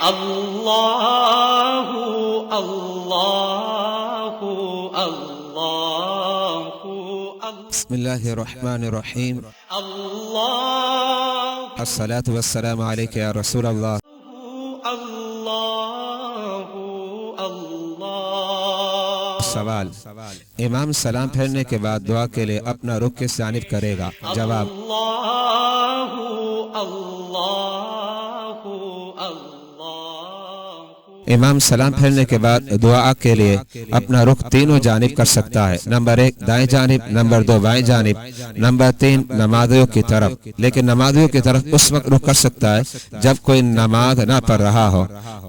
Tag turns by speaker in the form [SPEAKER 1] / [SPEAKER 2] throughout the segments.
[SPEAKER 1] اللہ اللہ اللہ
[SPEAKER 2] بسم اللہ الرحمن الرحیم
[SPEAKER 1] اللہ
[SPEAKER 2] الصلاة والسلام علیک یا رسول اللہ. سوال: امام سلام پھیرنے کے بعد دعا کے لیے اپنا رخ کس جانب کرے گا؟ جواب: امام سلام پھیرنے کے بعد دعا کے لیے اپنا رخ تینوں جانب کر سکتا ہے. نمبر 1 دائیں جانب، نمبر 2 بائیں جانب، نمبر 3 نمازیوں کی طرف. لیکن نمازیوں کی طرف اس وقت رخ کر سکتا ہے جب کوئی نماز نہ پڑھ رہا ہو،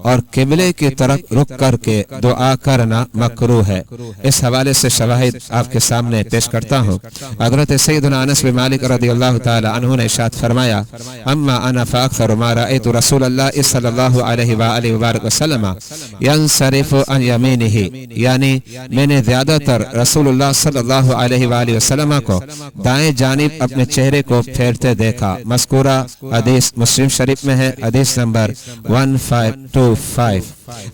[SPEAKER 2] اور قبلے کی طرف رخ کر کے دعا کرنا مکروہ ہے. اس حوالے سے شواہد آپ کے سامنے پیش کرتا ہوں. حضرت سیدنا انس بن مالک رضی اللہ تعالی عنہ نے ارشاد فرمایا: اما انا فاکثر ما رأیت رسول اللہ صلی اللہ علیہ وآلہ وبارک وسلم ینصرف عن یمینہ، یعنی میں نے زیادہ تر رسول اللہ صلی اللہ علیہ وآلہ وسلم کو دائیں جانب اپنے چہرے کو پھیرتے دیکھا. مذکورہ حدیث مسلم شریف میں ہے، حدیث نمبر 1525.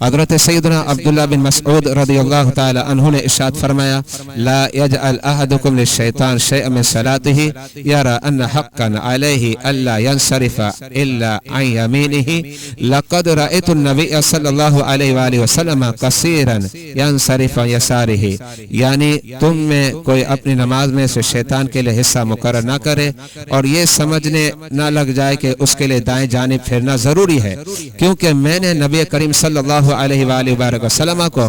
[SPEAKER 2] حضرت سیدنا عبداللہ بن مسعود رضی اللہ تعالی عنہ نے ارشاد فرمایا: لا يجعل احدكم للشیطان شیئا من صلاته یرى ان حقا علیہ الا ينصرف الا عن یمینہ لقد رأیت النبی صلی اللہ علیہ وآلہ وسلم کثیرا ينصرف عن یسارہ. یعنی تم میں کوئی اپنی نماز میں سے شیطان کے لیے حصہ مقرر نہ کرے اور یہ سمجھنے نہ لگ جائے کہ اس کے لیے دائیں جانب پھیرنا ضروری ہے، کیونکہ میں نے نبی کریم صلی اللہ علیہ وآلہ وسلم کو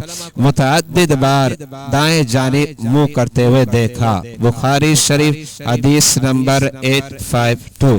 [SPEAKER 2] متعدد بار دائیں جانب منہ کرتے ہوئے دیکھا. بخاری شریف حدیث نمبر 852.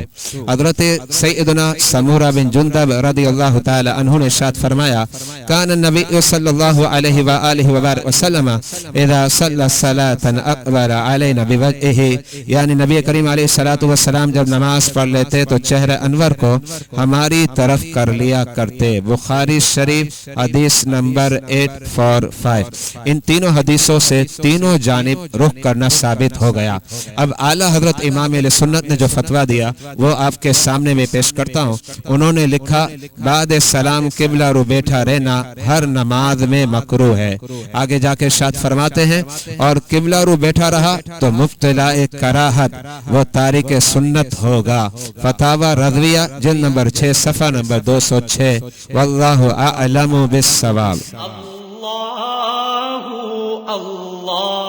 [SPEAKER 2] حضرت سیدنا سمورہ بن جندب رضی اللہ تعالی عنہ نے ارشاد فرمایا: کان النبی صلی اللہ علیہ وآلہ وسلم اذا صلی الصلاۃ اقبل علینا بوجہہ، یعنی نبی کریم علیہ الصلوۃ والسلام جب نماز پڑھ لیتے تو چہرہ انور کو ہماری طرف کر لیا کرتے. بخاری شریف حدیث نمبر 845. ان تینوں حدیثوں سے تینوں جانب رخ کرنا ثابت ہو گیا. اب اعلیٰ حضرت امام اہل سنت نے جو فتویٰ دیا وہ آپ کے سامنے میں پیش کرتا ہوں. انہوں نے لکھا: بعد سلام قبلہ رو بیٹھا رہنا ہر نماز میں مکروہ ہے. آگے جا کے ارشاد فرماتے ہیں: اور قبلہ رو بیٹھا رہا تو مبتلا کراہت وہ تارک سنت ہوگا. فتاوی رضویہ جلد نمبر 6 صفحہ نمبر 206. واللہ اعلم بالصواب.
[SPEAKER 1] اللہ اللہ